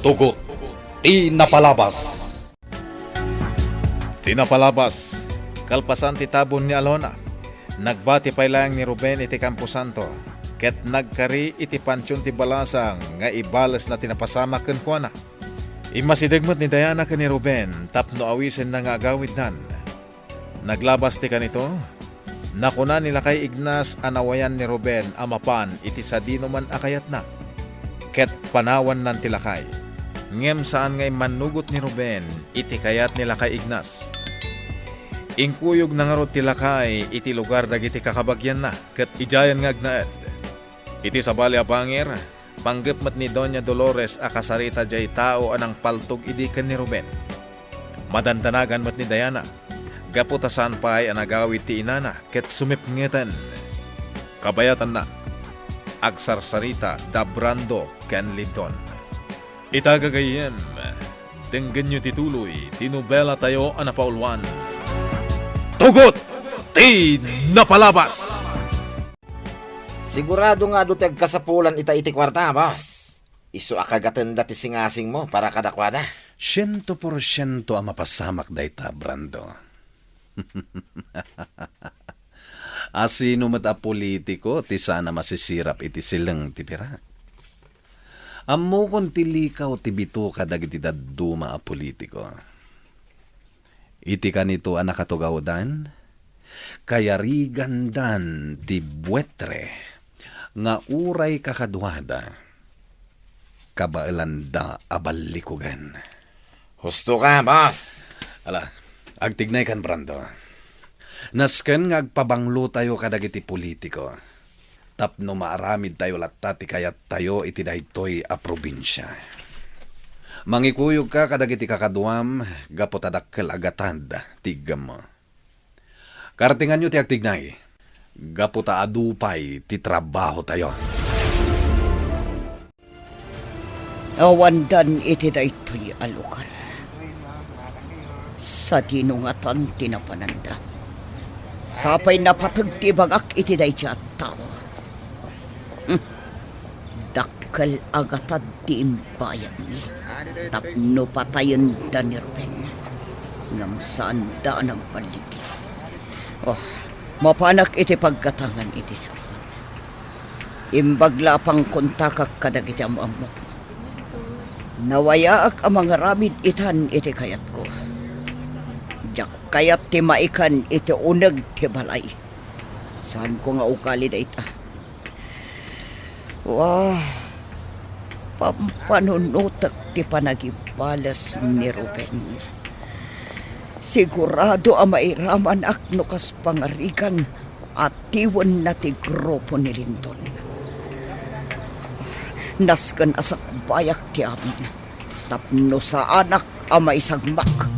Tugot, tinapalabas. Tinapalabas, kalpasan ti tabon ni Alona. Nagbati pa lang ni Ruben iti Camposanto. Ket nagkari iti pansyon ti balasang nga ibalas na tinapasama ken kuana. Imasidegmat ni Diana ken ni Ruben tapno awisen na nga agawid nan. Naglabas ti kanito. Nakuna nila kay Ignas anawayan ni Ruben amapan iti sadino man akayat na. Ket panawan nan tilakay. Ngem saan ngay manugot ni Ruben iti kayat nila kay Ignas. Ingkuyog na nga ro tilakay iti lugar dagiti kakabagyan na ket ijayan nga agnaed. Iti sabali a bangir, panggepmet ni Doña Dolores a kasarita jay tao anang paltog idi ken ni Ruben. Madandanagan met ni Diana. Gaputasan pa'y anagawit ti inana ket sumipngetan. Kabayatan na. Agsarsarita dabrando ken lidon. Itagagayem, denggan nyo tituloy, tinubela tayo anapaulwan. Tugot! Tinapalabas! Sigurado nga do tag kasapulan iti kwarta, boss. Isu akagatenda ti singasing mo para kadakwada. 100% ang mapasamak dayta, Brando. Asino mat a politiko ti sana masisirap iti silang ti pira. Ammo kon ti likaw ti bito kadag iti dadduma a politiko. Iti kanito a nakatugawdan, kayarigandan ti buetre nga uray kakadwada kabaelanda abalikugan. Husto ka, boss. Ala, agtignay kan Brando. Nasken nga agpabanglo tayo kadag iti politiko. Tapno maaramid tayo latta ti kayat tayo iti daytoy a probinsya. Mangikuyog ka kadag iti kakaduam gapotadakkel agatad tiggam mo. Kartingan nyo ti agtignay. Gapota adupay ti trabaho tayo. Awandan iti daytoy a lugar. Sa dinungatan tinapananda. Sapay napatag ti bagak iti dayja at tao. Dakkel agatad ti imbayan ni. Tapno patayan da ni Ruben. Ngam saan da nagbaligi. Oh, mapanak iti pagkatangan iti sapan. Imbagla pang kontakak kadag iti amamok. Nawayaak ang mga ramid itan iti kayat ko. Jak kayat ti maikan iti uneg ti balay. Saan ko nga ukali da ita? Wah, pampanunutak ti panagibalas ni Ruben. Sigurado ang mairaman akno kas pangarigan at tiwan na ti grupo ni Linton. Naskan asak bayak ti amin. Tapno sa anak ang maisagmak.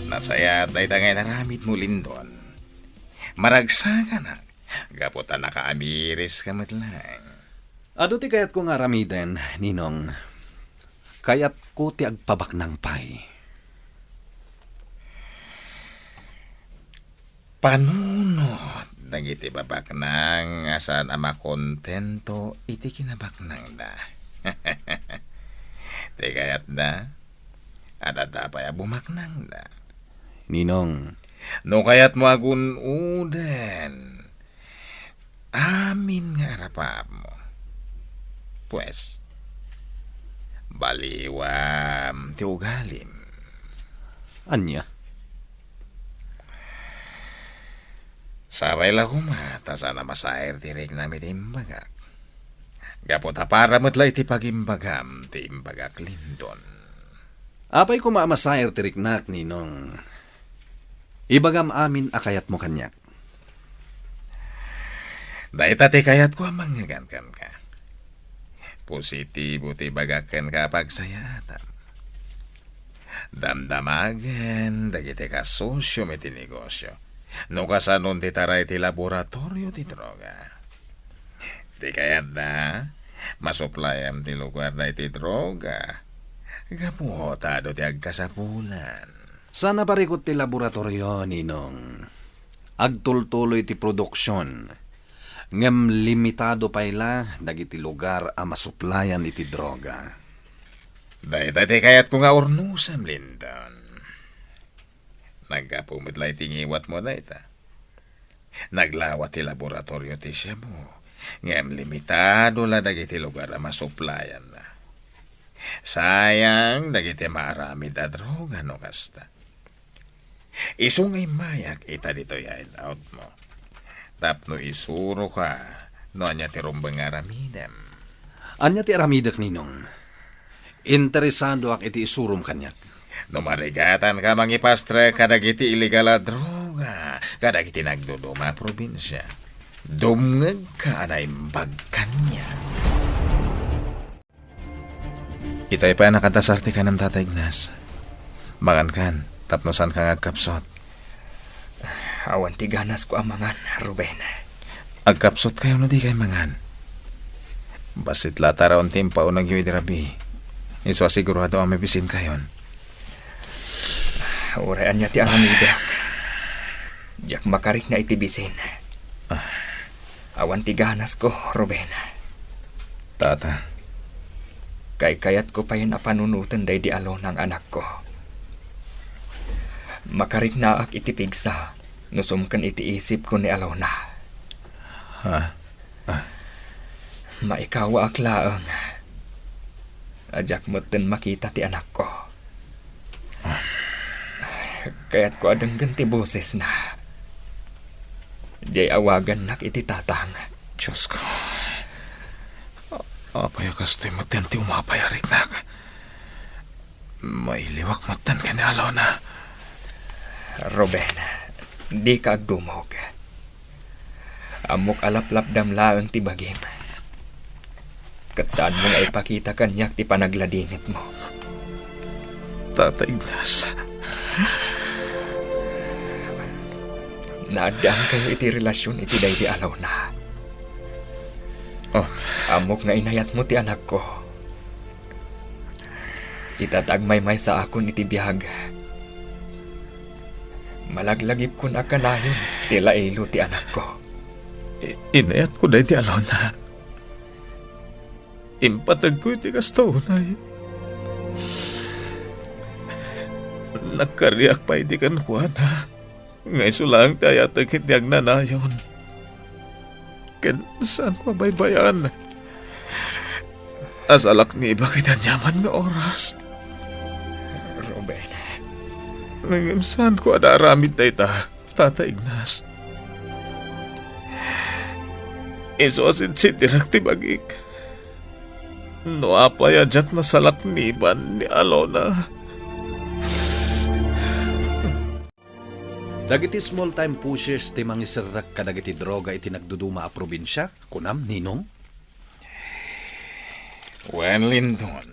Nasayat na itangay naramid mo, Lindon. Maragsa ka na. Gaputa nakaamiris ka matlang. Ado ti kayat ko nga ramiden, Ninong. Kayat ko ti agpabak ng pay. Panunod, nagiti babak nang asan ama kontento iti kinabak nang da. Ti kayat da, adada pa ya bumak nang da. Ninong, No kayat mo agun uden. Amin nga arapap mo. Pues, baliwam ti ugalim. anya? Sabay la kumata sana masair ti rig namin imbagak. Gapot para mo't iti pagimbagam ti imbagak Lindon. Apay ko maamasayer ti riknak, Ninong. Ibagam amin akayat mo kanyak. Daita ti kayat ko mangyagankan ka. Positibo ti bagakan ka pagsayatan. Damdamagan dagiti ka sosyo ti negosyo. No kasanon ti taray ti laboratorio ti droga. Ti kayat na masuplayam ti lugar na ti droga. Gapuhotado ti agkasapulan. Sana parikot ti laboratorio, Ninong. Agtultuloy ti produksyon. Ngem limitado payla dagiti lugar a masuplayan iti droga. Dahil kayat ko nga ornusam, Lindon. Nagkapumit lang itingiwat mo na ita. Naglawat ti laboratorio ti siya mo. Ngem limitado la dagiti lugar a masuplayan na. Sayang dagiti marami da droga no kasta. Isungay mayak ita dito yain out mo. Tapno isuro ka no anya ti rumbang aramidem. Anya ti aramidak ninong. Interesado ak iti isurum kanyat. No marigatan ka mangipastre kadagiti illegal a droga. Kadagiti nagduduma probinsya. Dumngeg ka na imbag kanya. Itay pa nakatasarte ka ng Tatay Ignas. Mangan kan, tapnosan ka agkapsot. Awan ti ganas ko amangan, Ruben. Agkapsot kayo no di kay mangan. Basit lataraon timpa o nagyo idirabi. Iso asigurado ang may bisin kayon. Urayan niya ti aramida. Diyak makarik na itibisin. Awan ti ganas ko, Ruben. Tata, Kayat ko pa yun apanunutan day di alon ng anak ko. Makarik na ak itipigsa, nusumkan itiisip ko ni Alona. Maikawa ak laang. Ajak moten makita ti anak ko. Kaya't ko adang ganti boses na. Jay awagan nak iti tatang. Diyos ko. Apaya kastoy mo ti umapayarik na ka. Mailiwak mo ka ni Alona. Ruben, di ka agdumog. Amok alaplap damlaang ti bagim. Kat saan mo nga ipakita kanyak ti panagladingit mo. Tatay Ignas. Naadaan kayo iti relasyon iti day di alaw na. Oh, Amok nga inayat mo ti anak ko. Itatagmay-may sa akon iti biyag. Malaglagip ko na kanayon ti lailo ti anak ko. inayat ko na ti Alona. Impatag ko iti kastunay. Nagkariak pa iti kankuana. Ngay sulang tayatag iti agnanayon. Ken saan ko baybayan? Asalak ni iba kita nyaman nga oras. Ruben, Saan ko adaramid na ita, Tata Ignas? Isosin si Direk ti bagik. No apay ajak na salakniban ni Alona. Dagiti small time pushers ti mangisirrak kadagiti droga iti nagduduma a probinsya, kunam ninong? Wen Lindon.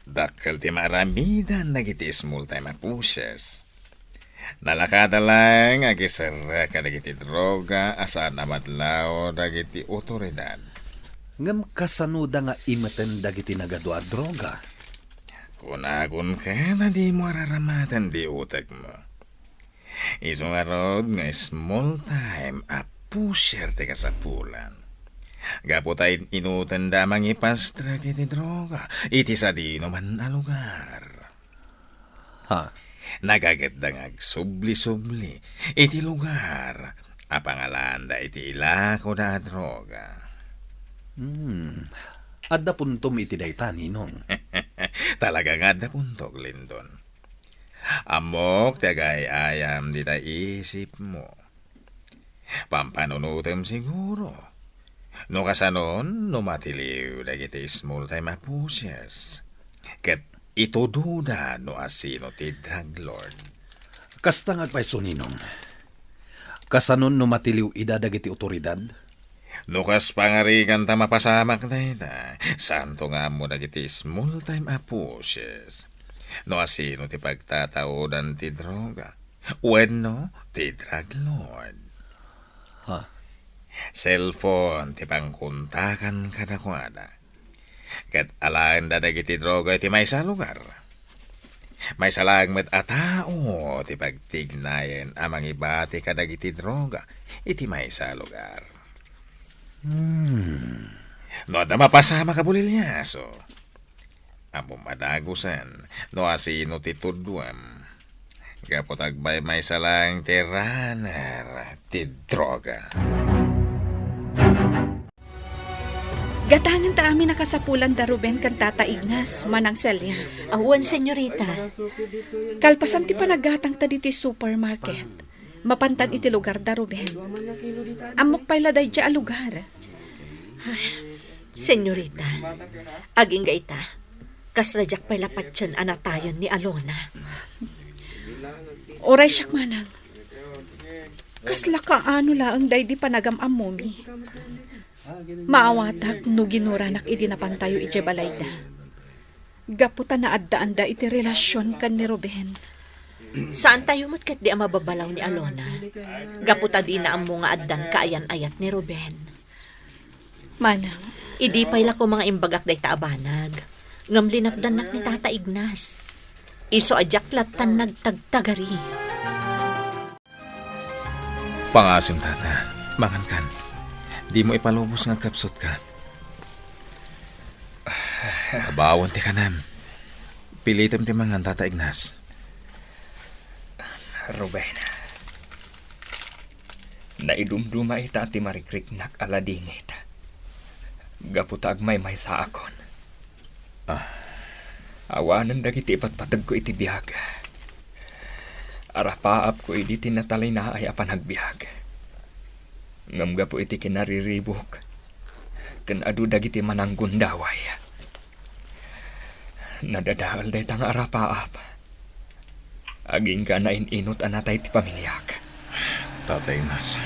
Dakkel ti maramidan nagiti small time pushers. Nalakada lang agisirrak kadagiti droga asan amadlaw dagiti otoridad. Ngam kasanuda nga imaten dagiti nagadua droga. Kunakun ka na di mo araramatan di utak mo. Isong arod nga small time a pusher ti kasapulan. Gapo tayo inutan damang ipastra kiti droga. Iti sa di naman na lugar. Ha? Nagagatdang subli-subli. Iti lugar. Apangalan da iti ilako da droga. Adda puntom iti dayta ninong. Talaga nga da puntok, Lindon. Amok tagay ayam di ta isip mo. Pampanunutem siguro. No kasanon, no matiliw dagiti small time pushers. Ket ito duda no asino ti drug lord. Kastang agpaiso ninong. Kasanon no matiliw ida dagiti otoridad? No kas pangarigan ta mapasamak na ita. Santo nga mo dagiti small time pushers. No asino ti pagtataodan ti droga. Wenno ti drug lord. Ha? Cellphone ti pangkuntakan kadakwada. Kat alaan da dagiti droga iti may sa lugar. May salang met atao, ti pagtignayan amang iba ti kadagiti droga, iti may sa lugar. No, na mapasama ka bulil niya, so. Amo madagusan, no asino ti tudwam. Kapot agbay may salang ti runner, ti droga. Gatangan ta amin nakasapulan da Ruben kan Tata Ignas, manang Celia. Awan, senyorita. Kalpasan ti panagatang ta diti supermarket. Mapantan iti lugar da Ruben. Amok pala day dya a lugar. Senyorita, aging gaita. Kasrajak pa'y lapatyan anatayon ni Alona. Oray siyak manang. Kasla ka ano laang day di panagam amumi. Maawatak no ginuranak iti napantayo iti balayda. Gaputa na addaan da iti relasyon kan ni Ruben. Saan tayo matkat di ang mababalaw ni Alona? Gaputa di na ang mga addan kaayan-ayat ni Ruben. Manang, Idi pa'y ko mga imbagak day taabanag. Ngam linapdanak ni Tata Ignas. Iso ajaklat tan nagtagtagari. Pangasim tata, mangan kan. Di mo ipalubos nga kapsot ka. Kabawan ti kanam. Pilitam ti mangan Tata Ignas. Ruben, naidumduma ita ti marikriknak aladingit. Gaputag may sa akon. Awanan dagiti ipatpatag ko iti biyag. Arapaap ko iti tinatalay na ay apan hagbiyag. Ngamga po iti kinariribok. Kan adu dagiti mananggun daway. Nadadaal day tang arapaap. Aging ka na inot anatay ti pamilyak. Tata Ignas.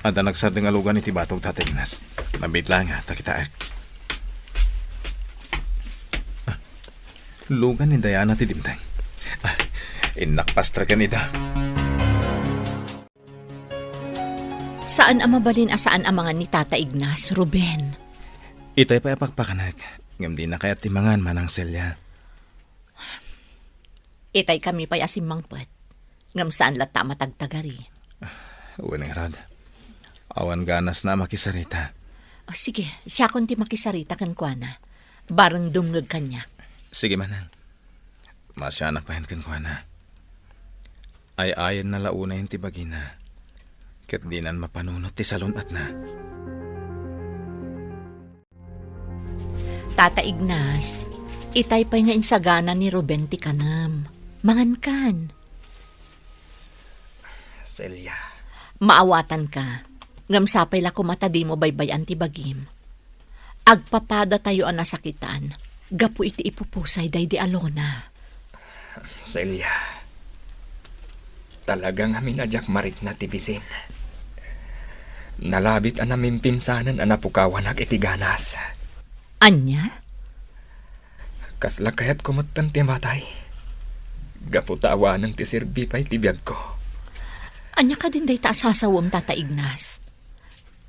Ada nagsarding alugan iti batog Tata Ignas. Mabit lang ha, takitaak. Lugan ni Diana ti dimtang. Inakpastra ka nita. Saan ang mabalin asaan ang mga ni Tata Ignas, Ruben? Itay pa ipakpakanag. Ngam di na kaya't timangan manang Celia. Itay kami pa'y asimangpet. Ngam saan lata matagtagari. Uwing rad. Awan ganas na makisarita. Sige, siya kon ti makisarita kan kuana. Barang dumngag kanya. Sige manang. Masya pahin kan ko na. Ay-ayan na launa yung tibagina. Kat di nan mapanunot ti salon at na. Tata Ignas, itay pa'y nga insagana ni Ruben ti kanam. Mangan kan. Celia, Maawatan ka. Ngam sapay la kumata di mo baybayan ti bagim. Agpapada tayo ang nasakitan. Gapu iti ipupusay day di Alona. Celia. Talagang amin ajak marik na tibisin. Nalabit ang namin pinsanan ang napukawan ak iti ganas. Anya? Kasla kaya't kumatan ti matay. Gaputawanan ti sirbi pa'y tibiyag ko. Anya ka din day ta asasawam Tata Ignas.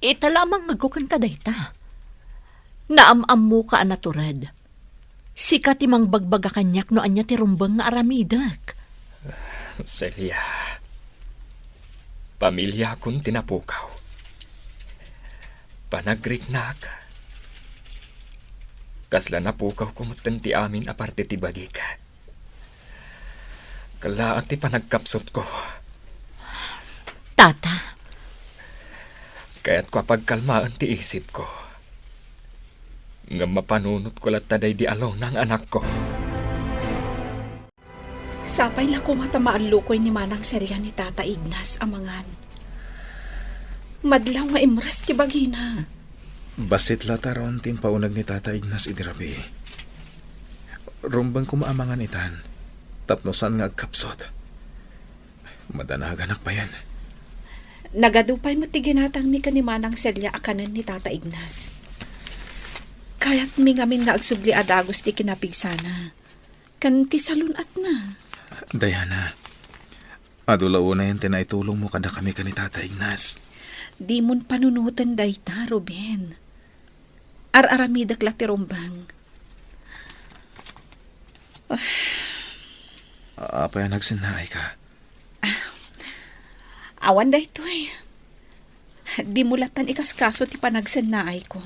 Ita lamang magkukan ka day ta. Naamam mo ka anaturad. Sika timang bagbaga kanyak no anya ti rumbang nga aramidak. Celia, pamilya akong tinapukaw. Panagriknak. Kasla napukaw kumatan ti amin aparte ti bagik. Kala at ti panagkapsot ko. Tata, Kaya't kwa pagkalmaan ti isip ko. Nga mapanunot ko lataday di along ng anak ko. sapay la kumata maalukoy ni manang Celia ni Tata Ignas amangan. Madlaw nga imras ti bagina. Basit lataron tim paunag ni Tata Ignas idirabi. Rumbang kumaamangan itan. Tapnosan nga agkapsot. Madanagan pa yan. Nagadupay mo ti ginatang mi kanimanang Celia akanan ni Tata Ignas. Kaya't mi ngamin nga agsubli adagos ti kinapigsana. Kan ti salunat na. Diana, adulaw na yan tinaitulong mo kada kami ka ni Tata Ignas. Di mon panunutan dayta, Ruben. Ar-aramidak la ti rumbang. Apa yan nagsinay ka? Awan da ito eh. Di mulatan ikas kaso ti panagsannaay ko.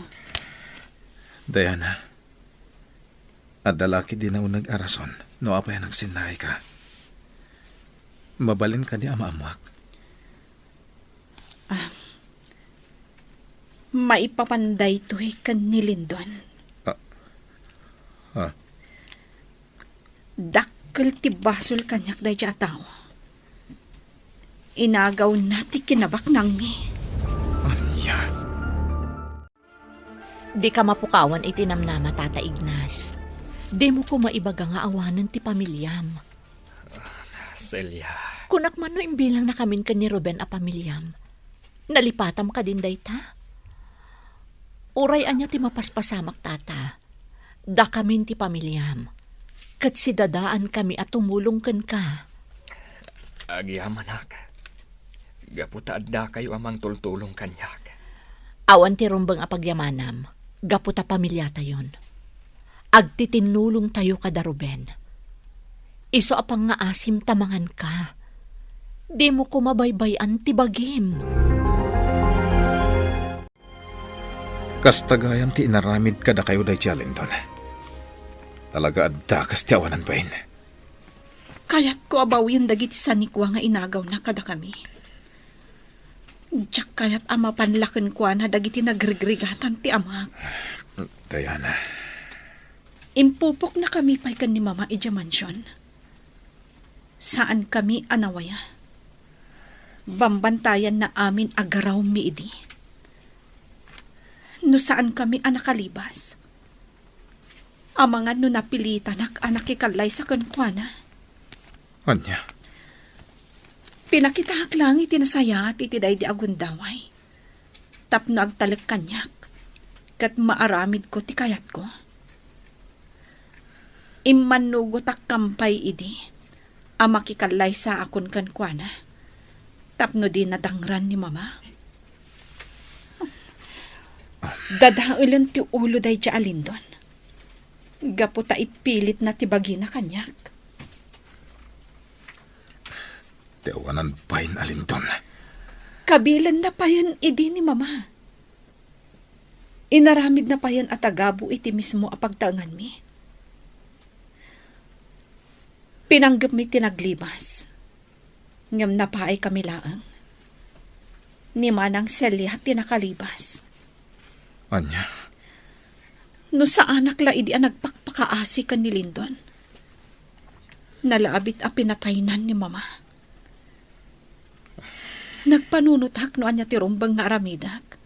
Diana, at dalaki din na unag arason, no apa yan nagsinay ka. Mabalin ka di ama-amuak. Maipapanday to eh kan ni Lindon. Dakkel ti basol kanyak day siya tao. Inagaw na ti kinabak nang mi. Anya? Di ka mapukawan iti namnama, Tata Ignas. Di mo ko maibaga nga awanan ti pamilyam. Celia. Kunak man no imbilang na kamin ka ni Ruben a pamilyam. Nalipatam ka din dayta. Uray anya ti mapaspasamak, Tata. Da kamin ti pamilyam. Kat si dadaan kami at tumulong ken ka. Agyam anak. Gaputa adda kayo amang tultulong kanyak. Awan ti rumbang apagyamanam. Gaputa pamilyata yon. Agtitinulong tayo kada Ruben. Iso apang nga asim tamangan ka. Di mo ko mabaybayan ti bagim. Kastagayam ti inaramid kada kayo day Lindon. Talaga adda kas ti awanan bain. Kaya't ko abawin dagiti sanikwa nga inagaw na kada kami. Diyak kaya't ama panlaken kwa na dagiti nagregrigatan ti amak. Diana. Impupok na kami pa'y kan ni Mama ija mansyon. Saan kami anawaya? Bambantayan na amin agaraw mi idi. No saan kami anakalibas? Amangan no napilitan anak ikalay sa kankwana. Anya? Pinakitahak lang itinasaya at itiday di agundaway. Tapno agtalek kanyak. Kat maaramid ko ti kayat ko. Immanugot ak kampay idi. Amakikalay sa akon kankwana. Tapno di nadangran ni Mama. Dadaulan ti ulo day siya Alindon. Gaputa ipilit na tibagi na kanyak. Tiawanan bain Alindon. Kabilan na pa yan idi ni Mama. Inaramid na pa yan at agabo iti mismo apagtangan mi. Pinanggap mi tinaglibas. Ngam na pa ay kami laang. Ni Manang Celia tinakalibas. Anya? No sa anak la idi ang nagpakpakaasi kan ni Lindon. Nalaabit a pinataynan ni Mama. Nagpanunutak no anya ti rumbang nga aramidak.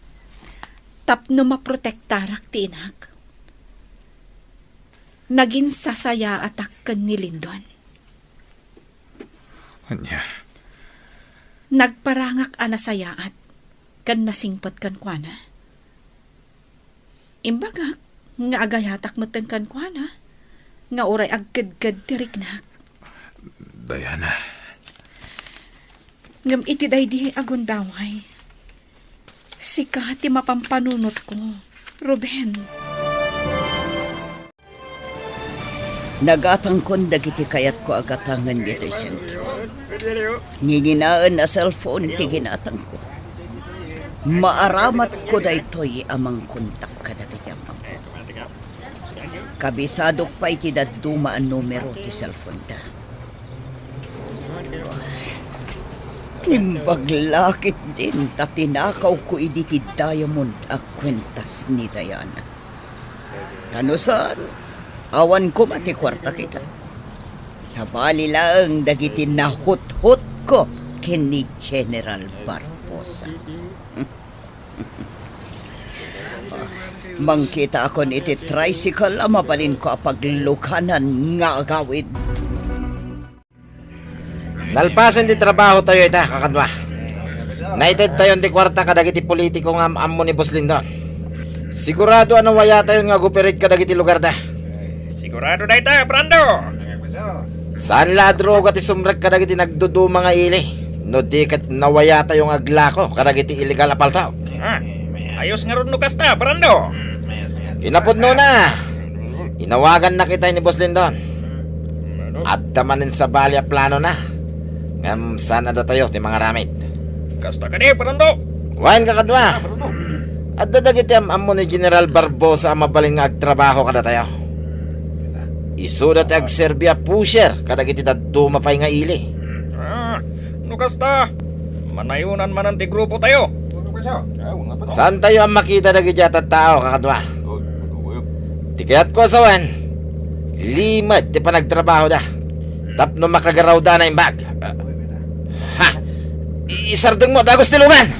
Tapno maprotektarak ti inak. Naging sasaya atak kan ni Lindon. Anya? Nagparangak anasayaat kan nasingpot kan kuana. Imbagak nga agayatak matan kan kuana. Nga oray agkadkad tiriknak. Diana. Ngam iti day di agundaway. Sika ti mapampanunot ko, Ruben. Nagatangkon dagiti kayat ko agatangan dito sentro. Ngiginaan na cellphone ti ginatang ko. Maaramat ko daytoy amang kontak kadagiti amang ko. Kabisadok pa iti daduma ang numero ti cellphone da. Imbaglakit din tatinakaw ko iditi diamond ak kwentas ni Diana. Kano saan? Awan ko mati kwarta kita. Sa bali lang dagiti nahut-hut ko kini General Barbosa. Mangkita ako iti tricycle amabalin ko apaglukanan nga agawid. Nalpasan di trabaho tayo ita, kakadwa. Naited tayo di kwarta kadagiti politiko nga ammo ni Boss Lindon. Sigurado ano waya tayo nga guperit kadagiti lugar da. Sigurado na ita, Brando. Saan la droga ti sumrek kadagiti nagduduma nga ili. No di kat nawaya tayo nga aglako kadagiti illegal apaltaw. Ayos nga ron no kasta, Brando. Pinapudno na. Inawagan na kita ni Boss Lindon. At damanin sa balya plano na. Ngam sana da tayo ti mga ramid. Kasta ka di, Brando. Wain ka kadwa. At dadagiti ammo ni General Barbosa ang mabaling nga agtrabaho kada tayo. Isudat ag Serbia pusher kadagiti dadto mapay nga ili. No kasta. Manayunan man ang ti grupo tayo. Saan tayo ang makita dagiti at tao kakadwa? Tikayat ko asawan. Limad ti panagtrabaho da. Tapno makagaraw da na imbag. Ha! Isardeng mo dagos tilungan!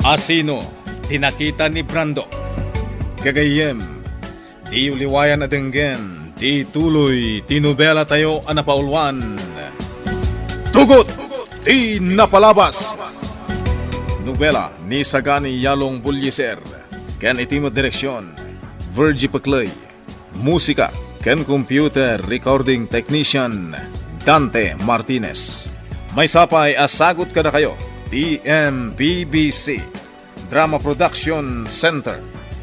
Asino, tinakita ni Brando. Gagayem, di uliwayan na denggen, di tuloy, tinubela tayo anapaulwan. Tugot, di napalabas. Nobela ni Sagani Yalong Bulyeser, ken itimo direksyon, Virgie Paclay. Musika, ken computer recording technician, Dante Martinez. May sapay asagot kada kayo, TMPBC Drama Production Center,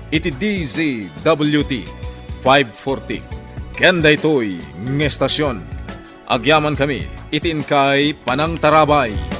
iti DZWT 540. Kenda ito'y ng estasyon. Agyaman kami, itin kay Panang Tarabay.